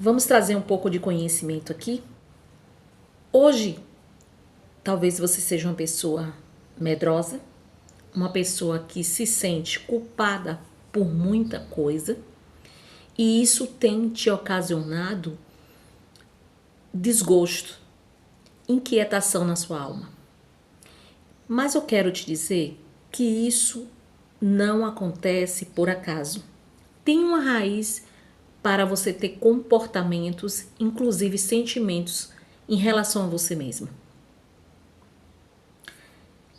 Vamos trazer um pouco de conhecimento aqui. Hoje, talvez você seja uma pessoa medrosa, uma pessoa que se sente culpada por muita coisa, e isso tem te ocasionado desgosto, inquietação na sua alma. Mas eu quero te dizer que isso não acontece por acaso. Tem uma raiz para você ter comportamentos, inclusive sentimentos, em relação a você mesmo.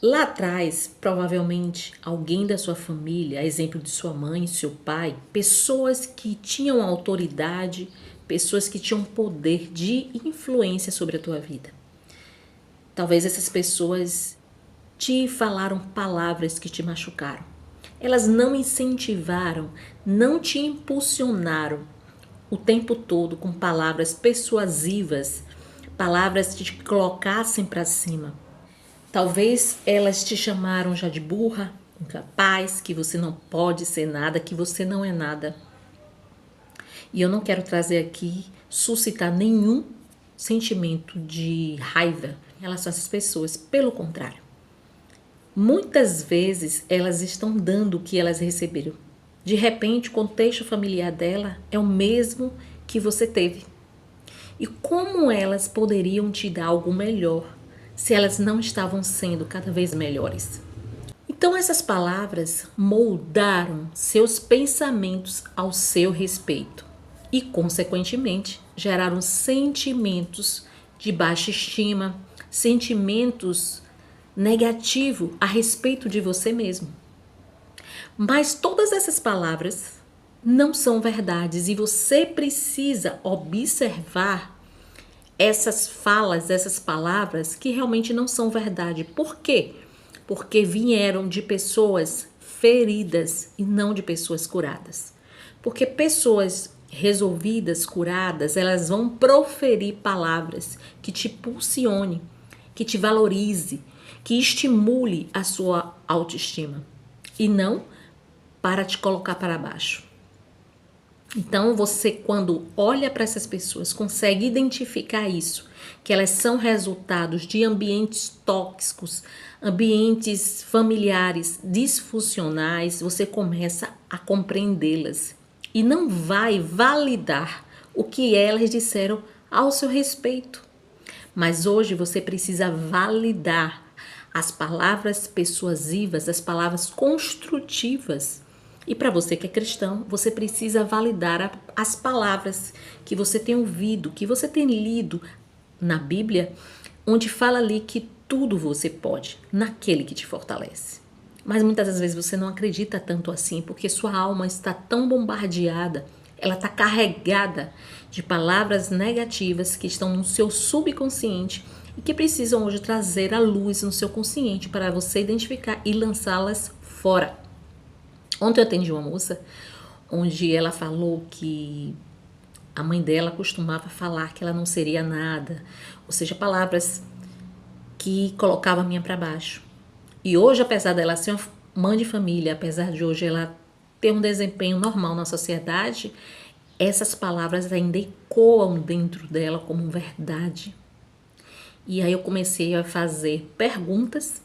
Lá atrás, provavelmente, alguém da sua família, a exemplo de sua mãe, seu pai, pessoas que tinham autoridade, pessoas que tinham poder de influência sobre a tua vida. Talvez essas pessoas te falaram palavras que te machucaram. Elas não incentivaram, não te impulsionaram o tempo todo com palavras persuasivas, palavras que te colocassem para cima. Talvez elas te chamaram já de burra, incapaz, que você não pode ser nada, que você não é nada. E eu não quero trazer aqui, suscitar nenhum sentimento de raiva em relação a essas pessoas. Pelo contrário, muitas vezes elas estão dando o que elas receberam. De repente, o contexto familiar dela é o mesmo que você teve. E como elas poderiam te dar algo melhor se elas não estavam sendo cada vez melhores? Então essas palavras moldaram seus pensamentos ao seu respeito e, consequentemente, geraram sentimentos de baixa estima, sentimentos negativos a respeito de você mesmo. Mas todas essas palavras não são verdades e você precisa observar essas falas, essas palavras que realmente não são verdade. Por quê? Porque vieram de pessoas feridas e não de pessoas curadas. Porque pessoas resolvidas, curadas, elas vão proferir palavras que te impulsione, que te valorize, que estimule a sua autoestima e não para te colocar para baixo. Então você, quando olha para essas pessoas, consegue identificar isso, que elas são resultados de ambientes tóxicos, ambientes familiares disfuncionais, você começa a compreendê-las e não vai validar o que elas disseram ao seu respeito. Mas hoje você precisa validar as palavras persuasivas, as palavras construtivas. E para você que é cristão, você precisa validar as palavras que você tem ouvido, que você tem lido na Bíblia, onde fala ali que tudo você pode, naquele que te fortalece. Mas muitas das vezes você não acredita tanto assim, porque sua alma está tão bombardeada, ela está carregada de palavras negativas que estão no seu subconsciente e que precisam hoje trazer a luz no seu consciente para você identificar e lançá-las fora. Ontem eu atendi uma moça onde ela falou que a mãe dela costumava falar que ela não seria nada, ou seja, palavras que colocavam a minha para baixo. E hoje, apesar dela ser uma mãe de família, apesar de hoje ela ter um desempenho normal na sociedade, essas palavras ainda ecoam dentro dela como verdade. E aí eu comecei a fazer perguntas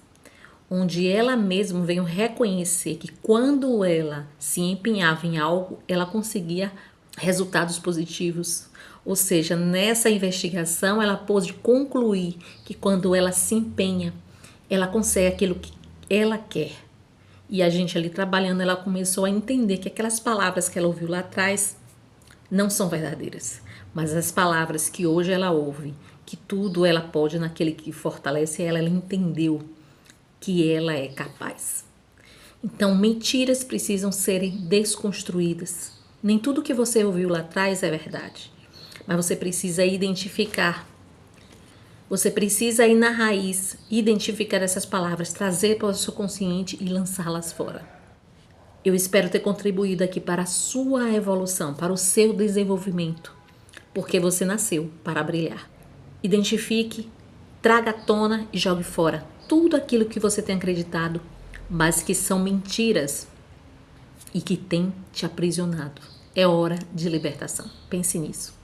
onde ela mesma veio reconhecer que quando ela se empenhava em algo, ela conseguia resultados positivos. Ou seja, nessa investigação ela pôde concluir que quando ela se empenha, ela consegue aquilo que ela quer. E a gente ali trabalhando, ela começou a entender que aquelas palavras que ela ouviu lá atrás não são verdadeiras. Mas as palavras que hoje ela ouve, que tudo ela pode naquele que fortalece ela, ela entendeu que ela é capaz. Então, mentiras precisam serem desconstruídas. Nem tudo que você ouviu lá atrás é verdade, mas você precisa identificar. Você precisa ir na raiz, identificar essas palavras, trazer para o seu consciente e lançá-las fora. Eu espero ter contribuído aqui para a sua evolução, para o seu desenvolvimento, porque você nasceu para brilhar. Identifique, traga à tona e jogue fora tudo aquilo que você tem acreditado, mas que são mentiras e que tem te aprisionado. É hora de libertação. Pense nisso.